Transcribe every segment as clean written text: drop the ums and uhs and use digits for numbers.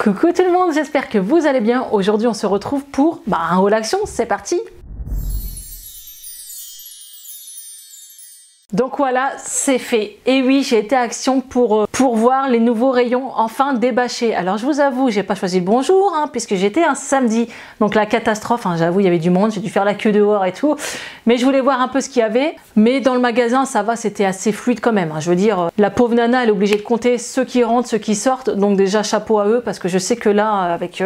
Coucou tout le monde, j'espère que vous allez bien. Aujourd'hui on se retrouve pour un haul action, c'est parti. Donc voilà, c'est fait. Et oui, j'ai été à Action pour voir les nouveaux rayons enfin débâchés. Alors je vous avoue, j'ai pas choisi le bon jour, puisque j'étais un samedi. Donc la catastrophe, j'avoue, il y avait du monde, j'ai dû faire la queue dehors et tout. Mais je voulais voir un peu ce qu'il y avait. Mais dans le magasin, ça va, c'était assez fluide quand même. Je veux dire, la pauvre nana, elle est obligée de compter ceux qui rentrent, ceux qui sortent. Donc déjà, chapeau à eux, parce que je sais que là, avec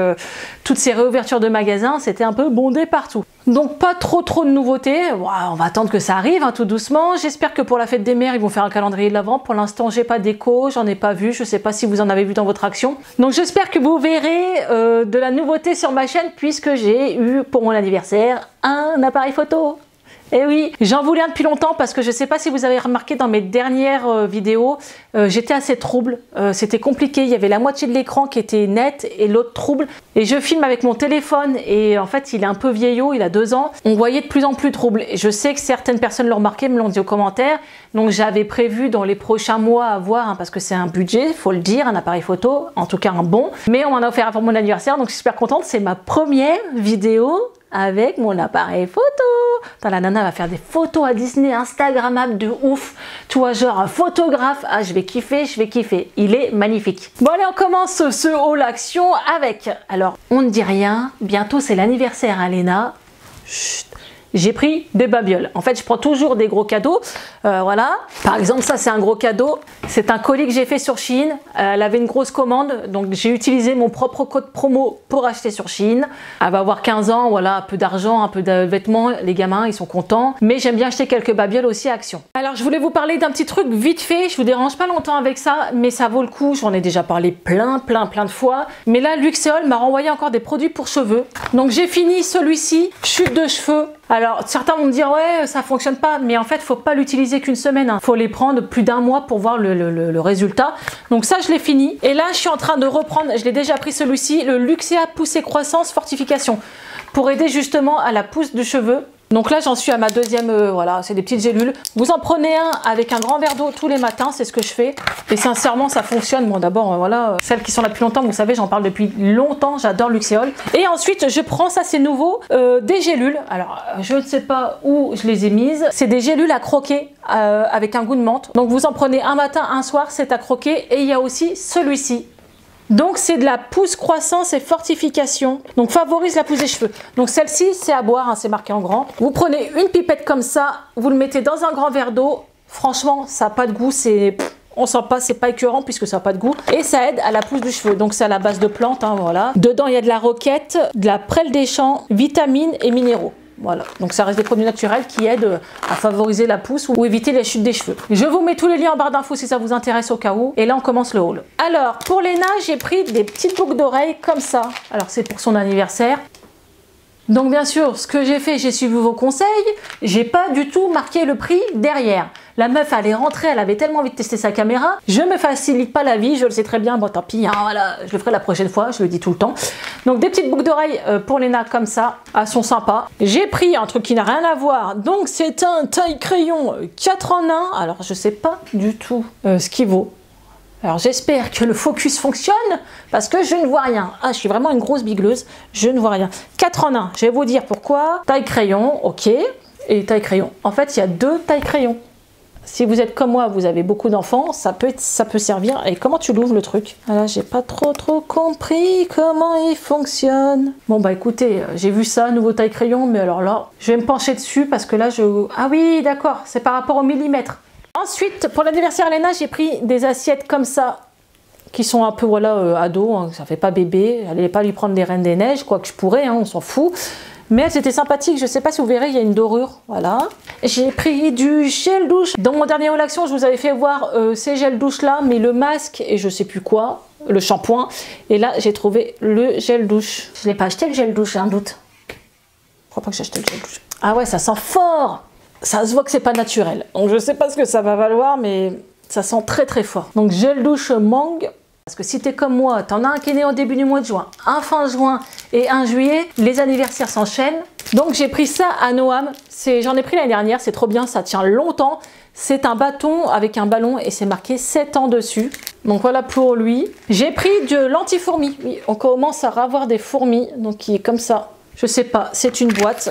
toutes ces réouvertures de magasins, c'était un peu bondé partout. Donc pas trop de nouveautés. On va attendre que ça arrive tout doucement. J'espère que pour la fête des mères, ils vont faire un calendrier de l'Avent. Pour l'instant, j'ai pas d'écho, j'en ai pas vu. Je sais pas si vous en avez vu dans votre action. Donc j'espère que vous verrez de la nouveauté sur ma chaîne, puisque j'ai eu pour mon anniversaire un appareil photo. Et oui, j'en voulais un depuis longtemps parce que je sais pas si vous avez remarqué dans mes dernières vidéos, j'étais assez trouble, c'était compliqué, il y avait la moitié de l'écran qui était net et l'autre trouble. Et je filme avec mon téléphone et en fait il est un peu vieillot, il a 2 ans, on voyait de plus en plus trouble. Et je sais que certaines personnes l'ont remarqué, me l'ont dit aux commentaires, donc j'avais prévu dans les prochains mois avoir, parce que c'est un budget, faut le dire, un appareil photo, en tout cas un bon. Mais on m'en a offert pour mon anniversaire, donc je suis super contente, c'est ma première vidéo avec mon appareil photo. Attends, la nana va faire des photos à Disney Instagrammables de ouf. Tu vois, genre un photographe. Ah, je vais kiffer. Il est magnifique. Bon, allez, on commence ce haul action avec... Alors, on ne dit rien. Bientôt, c'est l'anniversaire à Léna. Chut. J'ai pris des babioles. En fait, je prends toujours des gros cadeaux. Voilà. Par exemple, ça, c'est un gros cadeau. C'est un colis que j'ai fait sur Shein. Elle avait une grosse commande. Donc, j'ai utilisé mon propre code promo pour acheter sur Shein. Elle va avoir 15 ans. Voilà, un peu d'argent, un peu de vêtements. Les gamins, ils sont contents. Mais j'aime bien acheter quelques babioles aussi à Action. Alors, je voulais vous parler d'un petit truc vite fait. Je vous dérange pas longtemps avec ça, mais ça vaut le coup. J'en ai déjà parlé plein de fois. Mais là, Luxéol m'a renvoyé encore des produits pour cheveux. Donc, j'ai fini celui-ci. Chute de cheveux. Alors, certains vont me dire, ouais, ça fonctionne pas, mais en fait, faut pas l'utiliser qu'une semaine. Faut les prendre plus d'1 mois pour voir le résultat. Donc ça, je l'ai fini. Et là, je suis en train de reprendre, je l'ai déjà pris celui-ci, le Luxéa Poussée Croissance Fortification, pour aider justement à la pousse de cheveux. Donc là, j'en suis à ma deuxième, voilà, c'est des petites gélules. Vous en prenez un avec un grand verre d'eau tous les matins, c'est ce que je fais. Et sincèrement, ça fonctionne. Bon, d'abord, voilà, celles qui sont là depuis longtemps, vous savez, j'en parle depuis longtemps, j'adore Luxéol. Et ensuite, je prends, ça c'est nouveau, des gélules. Alors, je ne sais pas où je les ai mises. C'est des gélules à croquer avec un goût de menthe. Donc vous en prenez un matin, un soir, c'est à croquer. Et il y a aussi celui-ci. Donc c'est de la pousse croissance et fortification, donc favorise la pousse des cheveux. Donc celle-ci c'est à boire, c'est marqué en grand. Vous prenez une pipette comme ça, vous le mettez dans un grand verre d'eau. Franchement ça n'a pas de goût, on sent pas, c'est pas écœurant puisque ça n'a pas de goût. Et ça aide à la pousse du cheveu, donc c'est à la base de plantes, voilà. Dedans il y a de la roquette, de la prêle des champs, vitamines et minéraux. Voilà, donc ça reste des produits naturels qui aident à favoriser la pousse ou éviter les chutes des cheveux. Je vous mets tous les liens en barre d'infos si ça vous intéresse au cas où. Et là, on commence le haul. Alors, pour Léna, j'ai pris des petites boucles d'oreilles comme ça. Alors, c'est pour son anniversaire. Donc, bien sûr, ce que j'ai fait, j'ai suivi vos conseils. J'ai pas du tout marqué le prix derrière. La meuf, elle est rentrée, elle avait tellement envie de tester sa caméra. Je me facilite pas la vie, je le sais très bien. Bon, tant pis, voilà, je le ferai la prochaine fois, je le dis tout le temps. Donc, des petites boucles d'oreilles pour Léna comme ça, elles sont sympas. J'ai pris un truc qui n'a rien à voir. Donc, c'est un taille crayon 4 en 1. Alors, je sais pas du tout ce qu'il vaut. Alors, j'espère que le focus fonctionne parce que je ne vois rien. Ah, je suis vraiment une grosse bigleuse, je ne vois rien. 4 en 1, je vais vous dire pourquoi. Taille crayon, ok. Et taille crayon. En fait, il y a 2 tailles crayon. Si vous êtes comme moi, vous avez beaucoup d'enfants, ça peut servir. Et comment tu l'ouvres le truc? Voilà, j'ai pas trop compris comment il fonctionne. Bon bah écoutez, j'ai vu ça, nouveau taille crayon, mais alors là, je vais me pencher dessus parce que là, ah oui, d'accord, c'est par rapport au millimètre. Ensuite, pour l'anniversaire Léna, j'ai pris des assiettes comme ça, qui sont un peu, voilà, ados, ça fait pas bébé. Allez pas lui prendre des Reines des Neiges, quoi que je pourrais, on s'en fout. Mais c'était sympathique, je sais pas si vous verrez, il y a une dorure, voilà. J'ai pris du gel douche. Dans mon dernier haul action, je vous avais fait voir ces gels douche là, mais le masque et je sais plus quoi, le shampoing. Et là, j'ai trouvé le gel douche. Je l'ai pas acheté le gel douche, j'ai un doute. Je crois pas que j'ai acheté le gel douche. Ah ouais, ça sent fort. Ça se voit que c'est pas naturel. Donc je sais pas ce que ça va valoir, mais ça sent très fort. Donc gel douche mangue. Parce que si tu es comme moi, tu en as un qui est né au début du mois de juin, un fin juin et un juillet, les anniversaires s'enchaînent. Donc j'ai pris ça à Noam, j'en ai pris l'année dernière, c'est trop bien, ça tient longtemps. C'est un bâton avec un ballon et c'est marqué 7 ans dessus. Donc voilà pour lui. J'ai pris de l'anti-fourmi. Oui, on commence à avoir des fourmis, donc qui est comme ça. Je sais pas, c'est une boîte.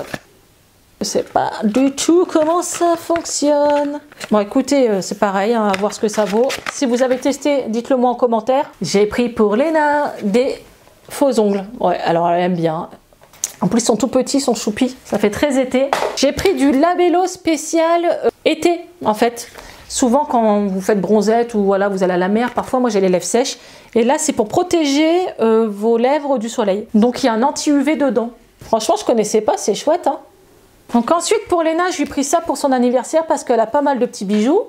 Je sais pas du tout comment ça fonctionne. Bon écoutez, c'est pareil, hein, à voir ce que ça vaut. Si vous avez testé, dites-le moi en commentaire. J'ai pris pour Léna des faux ongles. Ouais, alors elle aime bien. En plus, ils sont tout petits, ils sont choupis. Ça fait très été. J'ai pris du labello spécial été, en fait. Souvent, quand vous faites bronzette ou voilà, vous allez à la mer, parfois, moi, j'ai les lèvres sèches. Et là, c'est pour protéger vos lèvres du soleil. Donc, il y a un anti-UV dedans. Franchement, je connaissais pas, c'est chouette, hein. Donc ensuite, pour Léna, je lui ai pris ça pour son anniversaire parce qu'elle a pas mal de petits bijoux.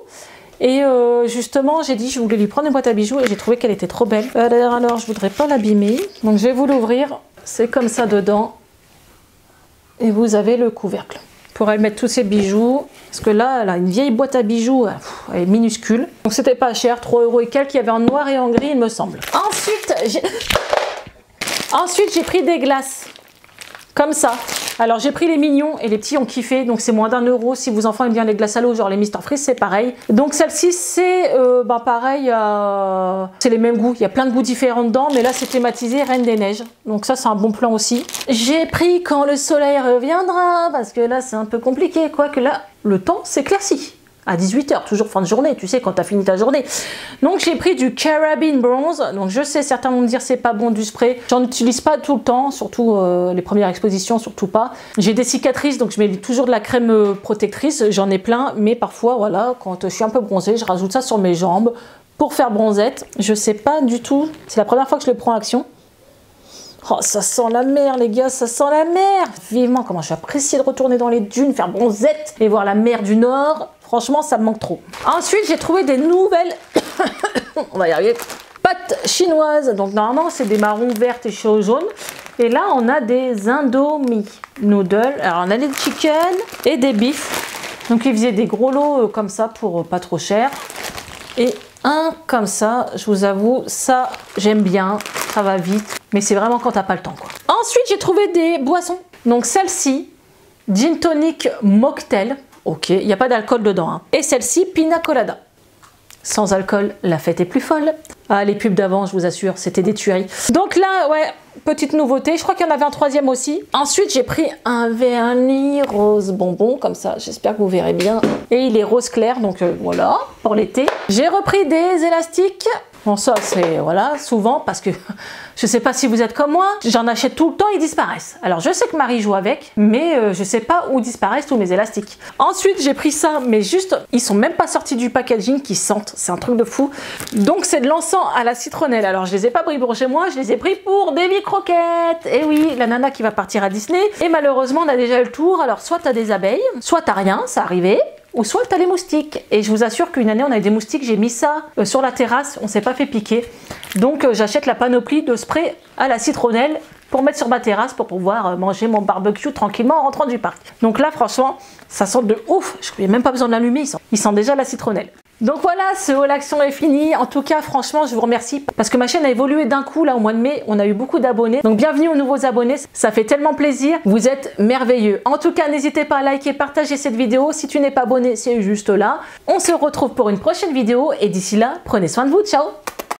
Et justement, j'ai dit, je voulais lui prendre une boîte à bijoux et j'ai trouvé qu'elle était trop belle. Alors, je voudrais pas l'abîmer. Donc, je vais vous l'ouvrir. C'est comme ça dedans. Et vous avez le couvercle. Pour elle mettre tous ses bijoux. Parce que là, elle a une vieille boîte à bijoux. Elle est minuscule. Donc c'était pas cher, 3 € et quelques. Il y avait en noir et en gris, il me semble. Ensuite, j'ai pris des glaces. Comme ça. Alors j'ai pris les mignons et les petits ont kiffé. Donc c'est moins d'1 € si vos enfants aiment bien les glaces à l'eau. Genre les Mr Freeze, c'est pareil. Donc celle-ci, c'est pareil. C'est les mêmes goûts. Il y a plein de goûts différents dedans. Mais là, c'est thématisé Reine des Neiges. Donc ça, c'est un bon plan aussi. J'ai pris quand le soleil reviendra. Parce que là, c'est un peu compliqué. Quoique là, le temps s'éclaircit. À 18 h, toujours fin de journée, tu sais, quand tu as fini ta journée. Donc j'ai pris du Carabine Bronze. Donc je sais, certains vont me dire c'est pas bon du spray. J'en utilise pas tout le temps, surtout les premières expositions, surtout pas. J'ai des cicatrices, donc je mets toujours de la crème protectrice. J'en ai plein, mais parfois, voilà, quand je suis un peu bronzée, je rajoute ça sur mes jambes pour faire bronzette. Je sais pas du tout. C'est la première fois que je le prends en action. Oh, ça sent la mer, les gars, ça sent la mer. Vivement, comment je vais apprécier de retourner dans les dunes, faire bronzette et voir la mer du Nord. Franchement, ça me manque trop. Ensuite, j'ai trouvé des nouvelles... On va y arriver. Pâtes chinoises. Donc, normalement, c'est des marrons vertes et jaunes. Et là, on a des Indomie noodles. Alors, on a des chicken et des beef. Donc, ils faisaient des gros lots comme ça pour pas trop cher. Et un comme ça, je vous avoue, ça, j'aime bien. Ça va vite. Mais c'est vraiment quand t'as pas le temps, quoi. Ensuite, j'ai trouvé des boissons. Donc, celle-ci, Gin Tonic Mocktail. Ok, il n'y a pas d'alcool dedans. Hein. Et celle-ci, Pina Colada. Sans alcool, la fête est plus folle. Ah, les pubs d'avant, je vous assure, c'était des tueries. Donc là, ouais, petite nouveauté. Je crois qu'il y en avait un troisième aussi. Ensuite, j'ai pris un vernis rose bonbon, comme ça. J'espère que vous verrez bien. Et il est rose clair, donc voilà, pour l'été. J'ai repris des élastiques. Bon, ça, c'est, voilà, souvent, parce que je sais pas si vous êtes comme moi, j'en achète tout le temps, ils disparaissent. Alors, je sais que Marie joue avec, mais je sais pas où disparaissent tous mes élastiques. Ensuite, j'ai pris ça, mais juste, ils sont même pas sortis du packaging, qui sentent, c'est un truc de fou. Donc, c'est de l'encens à la citronnelle. Alors, je les ai pas pris pour chez moi, je les ai pris pour Davy Croquette. Et oui, la nana qui va partir à Disney. Et malheureusement, on a déjà eu le tour. Alors, soit t'as des abeilles, soit t'as rien, ça arrivait. Ou soit tu as les moustiques. Et je vous assure qu'une année, on a eu des moustiques. J'ai mis ça sur la terrasse. On s'est pas fait piquer. Donc, j'achète la panoplie de spray à la citronnelle pour mettre sur ma terrasse pour pouvoir manger mon barbecue tranquillement en rentrant du parc. Donc là, franchement, ça sent de ouf. Je n'ai même pas besoin de l'allumer. Il sent déjà la citronnelle. Donc voilà, ce haul action est fini. En tout cas, franchement, je vous remercie parce que ma chaîne a évolué d'un coup. Là, au mois de mai, on a eu beaucoup d'abonnés. Donc bienvenue aux nouveaux abonnés. Ça fait tellement plaisir. Vous êtes merveilleux. En tout cas, n'hésitez pas à liker, partager cette vidéo. Si tu n'es pas abonné, c'est juste là. On se retrouve pour une prochaine vidéo. Et d'ici là, prenez soin de vous. Ciao!